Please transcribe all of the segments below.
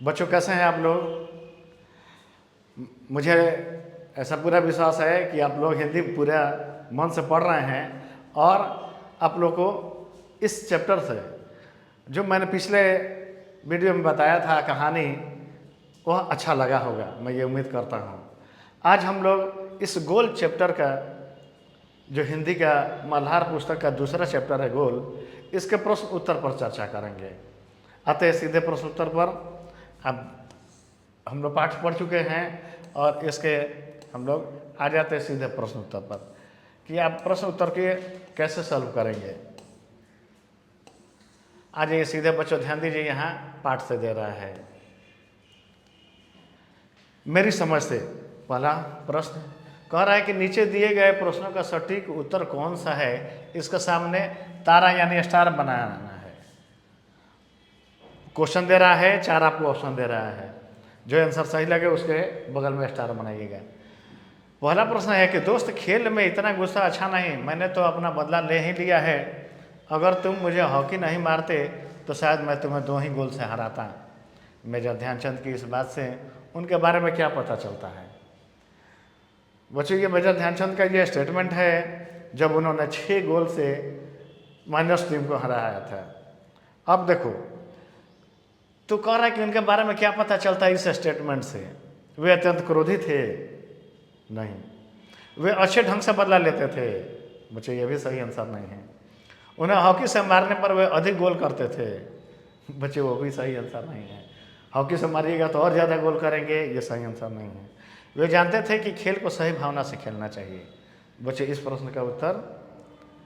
बच्चों कैसे हैं आप लोग? मुझे ऐसा पूरा विश्वास है कि आप लोग हिंदी पूरा मन से पढ़ रहे हैं और आप लोग को इस चैप्टर से जो मैंने पिछले वीडियो में बताया था कहानी, वह अच्छा लगा होगा, मैं ये उम्मीद करता हूँ। आज हम लोग इस गोल चैप्टर का, जो हिंदी का मल्हार पुस्तक का दूसरा चैप्टर है गोल, इसके प्रश्न उत्तर पर चर्चा करेंगे। आते हैं सीधे प्रश्न उत्तर पर। अब हम लोग पाठ पढ़ चुके हैं और इसके हम लोग आ जाते हैं सीधे प्रश्न उत्तर पर कि आप प्रश्न उत्तर के कैसे सॉल्व करेंगे। आ जाइए सीधे बच्चों, ध्यान दीजिए, यहाँ पाठ से दे रहा है। मेरी समझ से पहला प्रश्न कह रहा है कि नीचे दिए गए प्रश्नों का सटीक उत्तर कौन सा है, इसका सामने तारा यानी स्टार बनाना है। क्वेश्चन दे रहा है, 4 आपको ऑप्शन दे रहा है, जो आंसर सही लगे उसके बगल में स्टार बनाइएगा। पहला प्रश्न है कि दोस्त, खेल में इतना गुस्सा अच्छा नहीं, मैंने तो अपना बदला ले ही लिया है। अगर तुम मुझे हॉकी नहीं मारते तो शायद मैं तुम्हें 2 ही गोल से हराता। मेजर ध्यानचंद की इस बात से उनके बारे में क्या पता चलता है? बच्चों, ये मेजर ध्यानचंद का ये स्टेटमेंट है जब उन्होंने 6 गोल से माइनस टीम को हराया था। अब देखो, तो कह रहा है कि उनके बारे में क्या पता चलता है इस स्टेटमेंट से? वे अत्यंत क्रोधी थे? नहीं। वे अच्छे ढंग से बदला लेते थे? बच्चे, ये भी सही आंसर नहीं है। उन्हें हॉकी से मारने पर वे अधिक गोल करते थे? बच्चे, वो भी सही आंसर नहीं है। हॉकी से मारिएगा तो और ज़्यादा गोल करेंगे, ये सही आंसर नहीं है। वे जानते थे कि खेल को सही भावना से खेलना चाहिए। बच्चे, इस प्रश्न का उत्तर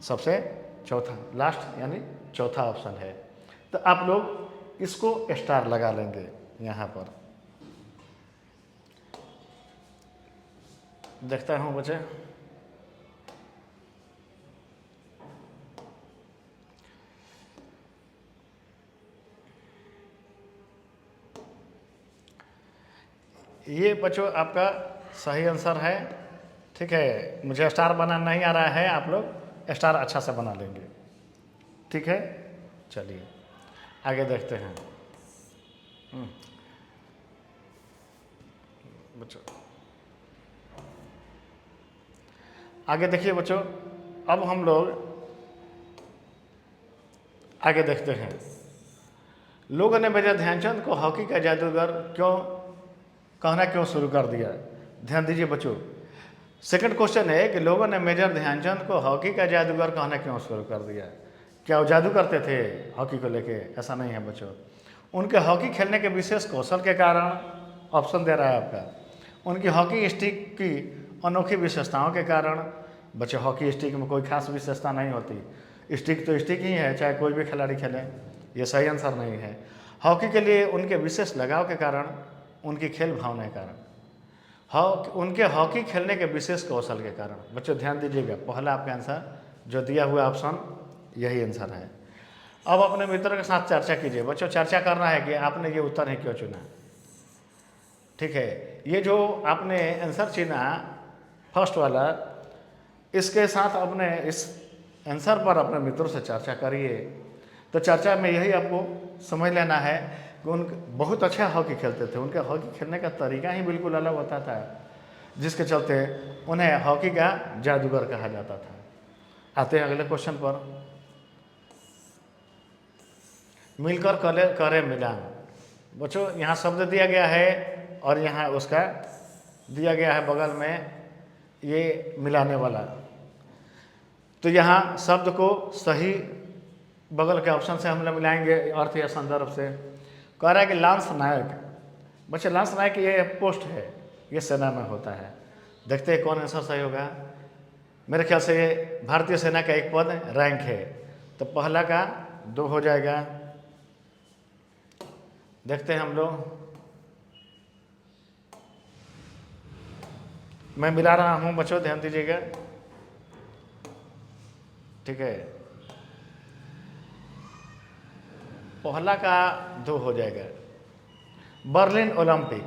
सबसे चौथा, लास्ट यानी चौथा ऑप्शन है। तो आप लोग इसको स्टार लगा लेंगे यहाँ पर। देखता हूँ बच्चे, ये बच्चों आपका सही आंसर है। ठीक है, मुझे स्टार बनाना नहीं आ रहा है, आप लोग स्टार अच्छा से बना लेंगे। ठीक है, चलिए आगे देखते हैं। बच्चों आगे देखिए बच्चों, अब हम लोग आगे देखते हैं। लोगों ने मेजर ध्यानचंद को हॉकी का जादूगर कहना क्यों शुरू कर दिया? ध्यान दीजिए बच्चों, सेकंड क्वेश्चन है कि लोगों ने मेजर ध्यानचंद को हॉकी का जादूगर कहना क्यों शुरू कर दिया? क्या वो जादू करते थे हॉकी को लेके? ऐसा नहीं है बच्चों। उनके हॉकी खेलने के विशेष कौशल के कारण, ऑप्शन दे रहा है आपका। उनकी हॉकी स्टिक की अनोखी विशेषताओं के कारण। बच्चे, हॉकी स्टिक में कोई खास विशेषता नहीं होती, स्टिक तो स्टिक ही है, चाहे कोई भी खिलाड़ी खेले। ये सही आंसर नहीं है। हॉकी के लिए उनके विशेष लगाव के कारण, उनकी खेल भावना के कारण, उनके हॉकी खेलने के विशेष कौशल के कारण। बच्चों ध्यान दीजिएगा, पहला आपका आंसर जो दिया हुआ ऑप्शन यही आंसर है। अब अपने मित्रों के साथ चर्चा कीजिए। बच्चों, चर्चा करना है कि आपने ये उत्तर है क्यों चुना। ठीक है, ये जो आपने आंसर चुना फर्स्ट वाला, इसके साथ अपने इस आंसर पर अपने मित्रों से चर्चा करिए। तो चर्चा में यही आपको समझ लेना है कि उन बहुत अच्छा हॉकी खेलते थे, उनके हॉकी खेलने का तरीका ही बिल्कुल अलग होता था, जिसके चलते उन्हें हॉकी का जादूगर कहा जाता था। आते हैं अगले क्वेश्चन पर। मिलकर करे मिलान। बच्चों, यहाँ शब्द दिया गया है और यहाँ उसका दिया गया है बगल में ये मिलाने वाला। तो यहाँ शब्द को सही बगल के ऑप्शन से हम लोग मिलाएंगे अर्थ या संदर्भ से। कह रहा है कि लांस नायक। बच्चे, लांस नायक ये पोस्ट है, ये सेना में होता है। देखते हैं कौन आंसर सही होगा। मेरे ख्याल से ये भारतीय सेना का एक पद रैंक है, तो पहला का 2 हो जाएगा। देखते हैं हम लोग, मैं मिला रहा हूँ बच्चों, ध्यान दीजिएगा। ठीक है, पहला का 2 हो जाएगा। बर्लिन ओलंपिक,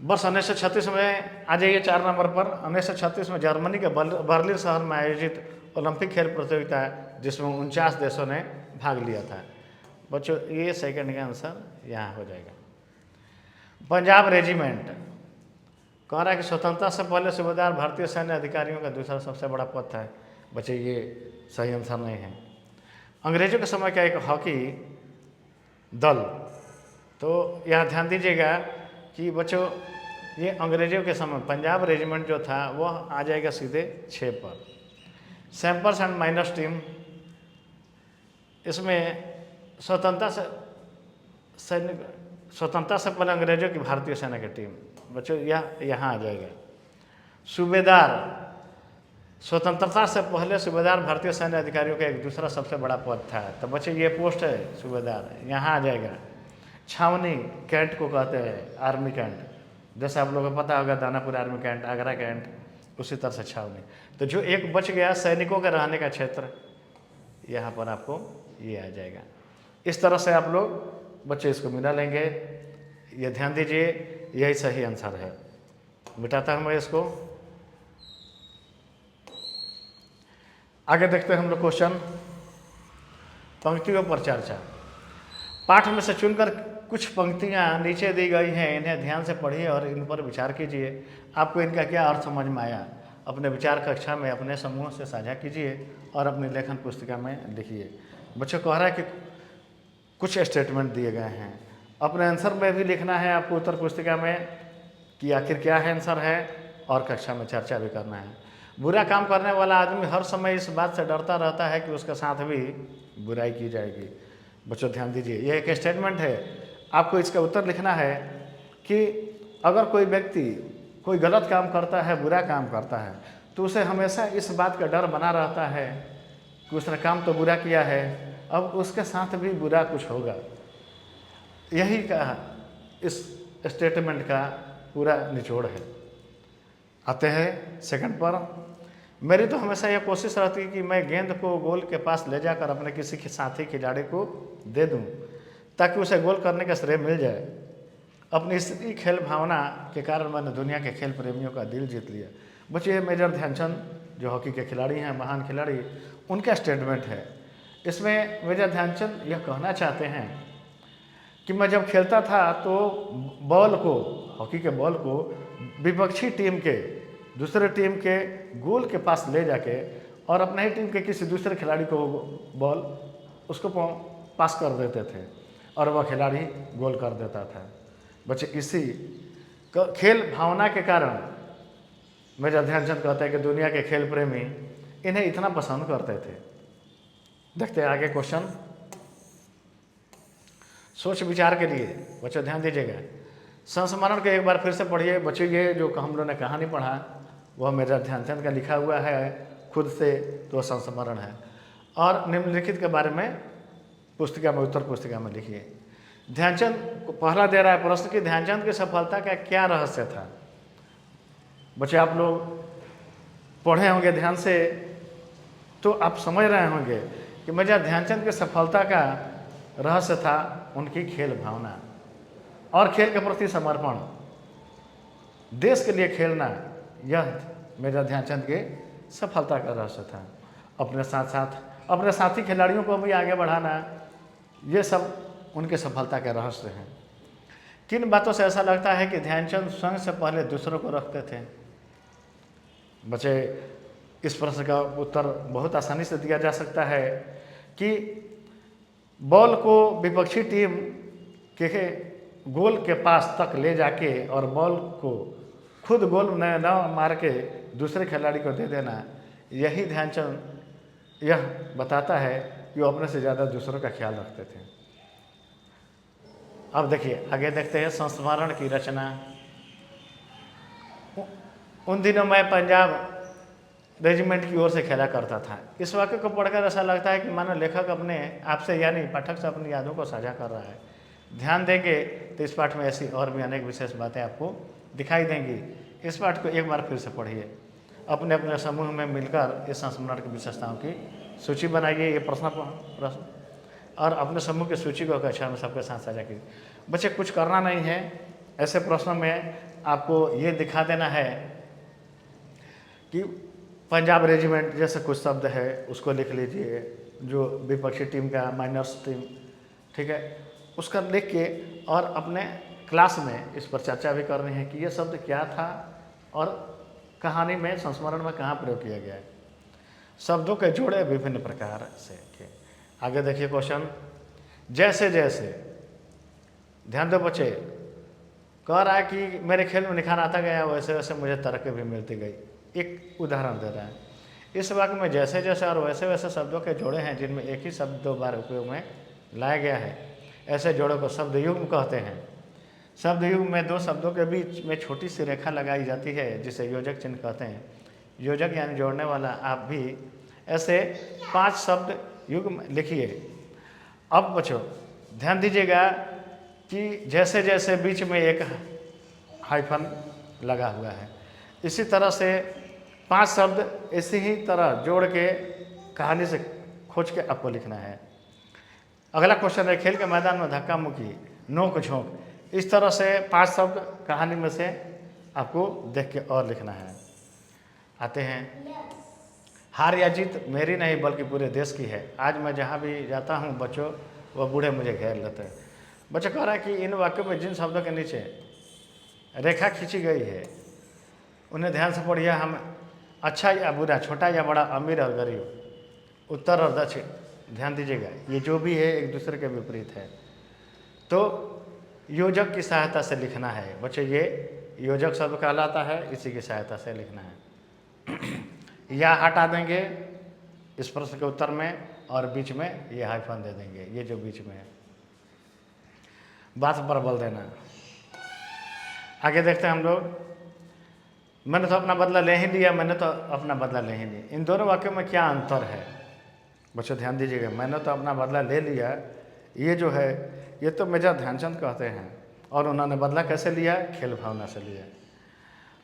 वर्ष 1936 में आ जाइए 4 नंबर पर। 1936 में जर्मनी के बर्लिन शहर में आयोजित ओलंपिक खेल प्रतियोगिता है जिसमें 49 देशों ने भाग लिया था। बच्चों, ये सेकंड का आंसर यहाँ हो जाएगा। पंजाब रेजिमेंट कह रहा है कि स्वतंत्रता से पहले सूबेदार भारतीय सैन्य अधिकारियों का दूसरा सबसे बड़ा पद था। बच्चे ये सही आंसर नहीं है। अंग्रेजों के समय का एक हॉकी दल, तो यहाँ ध्यान दीजिएगा कि बच्चों ये अंग्रेजों के समय पंजाब रेजिमेंट जो था वह आ जाएगा सीधे 6 पर। सैम्पर्स एंड माइनर्स टीम, इसमें स्वतंत्रता से पहले अंग्रेजों की भारतीय सेना की टीम, बच्चों यह यहाँ आ जाएगा। सूबेदार, स्वतंत्रता से पहले सूबेदार भारतीय सैन्य अधिकारियों का एक दूसरा सबसे बड़ा पद था, तो बच्चे ये पोस्ट है सूबेदार, यहाँ आ जाएगा। छावनी, कैंट को कहते हैं, आर्मी कैंट, जैसे आप लोगों को पता होगा Danapur army cantt, Agra cantt, उसी तरह से छावनी। तो जो एक बच गया सैनिकों के रहने का क्षेत्र, यहाँ पर आपको ये आ जाएगा। इस तरह से आप लोग बच्चे इसको मिला लेंगे। ये ध्यान दीजिए, यही सही आंसर है। मिटाता हूँ मैं इसको। आगे देखते हैं हम लोग क्वेश्चन। पंक्तियों पर चर्चा। पाठ में से चुनकर कुछ पंक्तियाँ नीचे दी गई हैं, इन्हें ध्यान से पढ़िए और इन पर विचार कीजिए। आपको इनका क्या अर्थ समझ में आया, अपने विचार कक्षा में अपने समूह से साझा कीजिए और अपनी लेखन पुस्तिका में लिखिए। बच्चों को कह रहा है कि कुछ स्टेटमेंट दिए गए हैं, अपने आंसर में भी लिखना है आपको उत्तर पुस्तिका में कि आखिर क्या है आंसर है, और कक्षा में चर्चा भी करना है। बुरा काम करने वाला आदमी हर समय इस बात से डरता रहता है कि उसके साथ भी बुराई की जाएगी। बच्चों ध्यान दीजिए, यह एक स्टेटमेंट है, आपको इसका उत्तर लिखना है कि अगर कोई व्यक्ति कोई गलत काम करता है, बुरा काम करता है, तो उसे हमेशा इस बात का डर बना रहता है कि उसने काम तो बुरा किया है, अब उसके साथ भी बुरा कुछ होगा। यही का इस स्टेटमेंट का पूरा निचोड़ है। आते हैं सेकंड पर। मेरी तो हमेशा यह कोशिश रहती है कि मैं गेंद को गोल के पास ले जाकर अपने किसी के साथी खिलाड़ी को दे दूं, ताकि उसे गोल करने का श्रेय मिल जाए। अपनी इसी खेल भावना के कारण मैंने दुनिया के खेल प्रेमियों का दिल जीत लिया। बच्चे मेजर ध्यानचंद जो हॉकी के खिलाड़ी हैं, महान खिलाड़ी, उनका स्टेटमेंट है। इसमें मेजर ध्यानचंद यह कहना चाहते हैं कि मैं जब खेलता था तो बॉल को, हॉकी के बॉल को विपक्षी टीम के, दूसरे टीम के गोल के पास ले जाके और अपने ही टीम के किसी दूसरे खिलाड़ी को बॉल उसको पास कर देते थे और वह खिलाड़ी गोल कर देता था। बच्चे इसी खेल भावना के कारण मेजर ध्यानचंद कहते हैं कि दुनिया के खेल प्रेमी इन्हें इतना पसंद करते थे। देखते हैं आगे क्वेश्चन। सोच विचार के लिए बच्चों ध्यान दीजिएगा। संस्मरण के एक बार फिर से पढ़िए। बच्चों ये जो हम लोगों ने कहानी पढ़ा वह मेजर ध्यानचंद का लिखा हुआ है खुद से, तो संस्मरण है। और निम्नलिखित के बारे में पुस्तिका में, उत्तर पुस्तिका में लिखिए। ध्यानचंद को पहला दे रहा है प्रश्न कि ध्यानचंद की सफलता का क्या रहस्य था। बच्चे आप लोग पढ़े होंगे ध्यान से तो आप समझ रहे होंगे कि मेजर ध्यानचंद की सफलता का रहस्य था उनकी खेल भावना और खेल के प्रति समर्पण, देश के लिए खेलना। यह मेजर ध्यानचंद के सफलता का रहस्य था। अपने साथ साथ अपने साथी खिलाड़ियों को भी आगे बढ़ाना, ये सब उनके सफलता के रहस्य हैं। किन बातों से ऐसा लगता है कि ध्यानचंद स्वयं से पहले दूसरों को रखते थे। बच्चे इस प्रश्न का उत्तर बहुत आसानी से दिया जा सकता है कि बॉल को विपक्षी टीम के गोल के पास तक ले जाके और बॉल को खुद गोल न मार के दूसरे खिलाड़ी को दे देना, यही ध्यानचंद यह बताता है कि वो अपने से ज़्यादा दूसरों का ख्याल रखते थे। अब देखिए आगे देखते हैं संस्मरण की रचना। उन दिनों मैं पंजाब रेजिमेंट की ओर से खेला करता था। इस वाक्य को पढ़कर ऐसा लगता है कि मानो लेखक अपने आपसे यानी पाठक से अपनी यादों को साझा कर रहा है। ध्यान देंगे तो इस पाठ में ऐसी और भी अनेक विशेष बातें आपको दिखाई देंगी। इस पाठ को एक बार फिर से पढ़िए। अपने अपने समूह में मिलकर इस संस्मरण की विशेषताओं की सूची बनाइए। ये प्रश्न और अपने समूह की सूची को कक्षा में सबके साथ साझा कीजिए। बच्चे कुछ करना नहीं है, ऐसे प्रश्नों में आपको ये दिखा देना है कि पंजाब रेजिमेंट जैसे कुछ शब्द है उसको लिख लीजिए, जो विपक्षी टीम का माइनर्स टीम, ठीक है, उसका लिख के और अपने क्लास में इस पर चर्चा भी करनी है कि ये शब्द क्या था और कहानी में, संस्मरण में कहाँ प्रयोग किया गया है। शब्दों के जोड़े विभिन्न प्रकार से के। आगे देखिए क्वेश्चन, जैसे जैसे, ध्यान दो बच्चे, कह रहा है कि मेरे खेल में निखार आता गया वैसे वैसे मुझे तरक्की भी मिलती गई। एक उदाहरण दे रहा है। इस वाक्य में जैसे जैसे और वैसे वैसे शब्दों के जोड़े हैं जिनमें एक ही शब्द 2 बार उपयोग में लाया गया है। ऐसे जोड़ों को शब्द युग्म कहते हैं। शब्द युग्म में 2 शब्दों के बीच में छोटी सी रेखा लगाई जाती है जिसे योजक चिन्ह कहते हैं। योजक यानी जोड़ने वाला। आप भी ऐसे 5 शब्द युग्म लिखिए। अब बच्चों ध्यान दीजिएगा कि जैसे जैसे बीच में एक हाइफन लगा हुआ है, इसी तरह से 5 शब्द इसी ही तरह जोड़ के कहानी से खोज के आपको लिखना है। अगला क्वेश्चन है, खेल के मैदान में धक्का मुक्की, नोक झोंक। इस तरह से 5 शब्द कहानी में से आपको देख के और लिखना है। आते हैं, हार या जीत मेरी नहीं बल्कि पूरे देश की है। आज मैं जहाँ भी जाता हूँ बच्चों, वह बूढ़े मुझे घेर लेते हैं। बच्चों कह रहा है कि इन वाक्यों में जिन शब्दों के नीचे रेखा खींची गई है उन्हें ध्यान से पढ़िए। हम अच्छा या बुरा, छोटा या बड़ा, अमीर और गरीब, उत्तर और दक्षिण, ध्यान दीजिएगा ये जो भी है एक दूसरे के विपरीत है। तो योजक की सहायता से लिखना है बच्चों। ये योजक शब्द कहलाता है, इसी की सहायता से लिखना है। या हटा देंगे इस प्रश्न के उत्तर में और बीच में ये हाइफन दे देंगे, ये जो बीच में है। बात पर बल देना। आगे देखते हैं हम लोग, मैंने तो अपना बदला ले ही लिया, मैंने तो अपना बदला ले ही लिया। इन दोनों वाक्यों में क्या अंतर है बच्चों, ध्यान दीजिएगा। मैंने तो अपना बदला ले लिया, ये जो है ये तो मेजर ध्यानचंद कहते हैं, और उन्होंने बदला कैसे लिया? खेल भावना से लिया।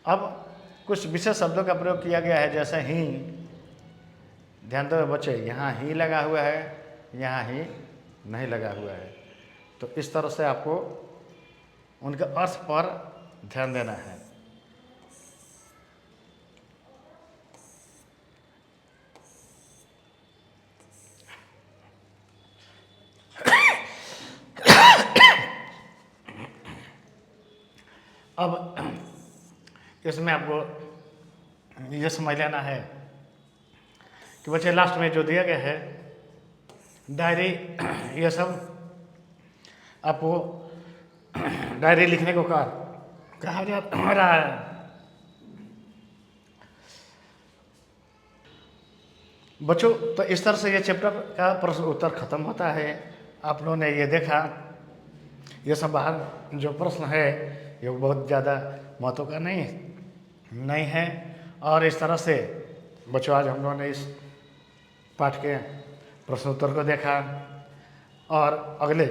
अब कुछ विशेष शब्दों का प्रयोग किया गया है, जैसे ही। ध्यान दो बच्चे, यहाँ ही लगा हुआ है, यहाँ ही नहीं लगा हुआ है। तो इस तरह से आपको उनके अर्थ पर ध्यान देना है। अब इसमें आपको ये समझ लेना है कि बच्चे लास्ट में जो दिया गया है डायरी, ये सब आपको डायरी लिखने को कहा जा रहा है। बच्चों तो इस तरह से ये चैप्टर का प्रश्न उत्तर खत्म होता है। आप लोगों ने ये देखा, ये सब बाहर जो प्रश्न है ये बहुत ज़्यादा महत्व का नहीं है। और इस तरह से बच्चों आज हम लोगों ने इस पाठ के प्रश्न उत्तर को देखा, और अगले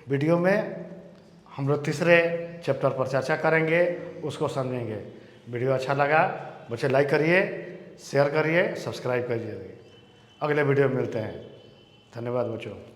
वीडियो में हम लोग तीसरे चैप्टर पर चर्चा करेंगे, उसको समझेंगे। वीडियो अच्छा लगा बच्चे लाइक करिए, शेयर करिए, सब्सक्राइब करिए। अगले वीडियो में मिलते हैं। धन्यवाद बच्चों।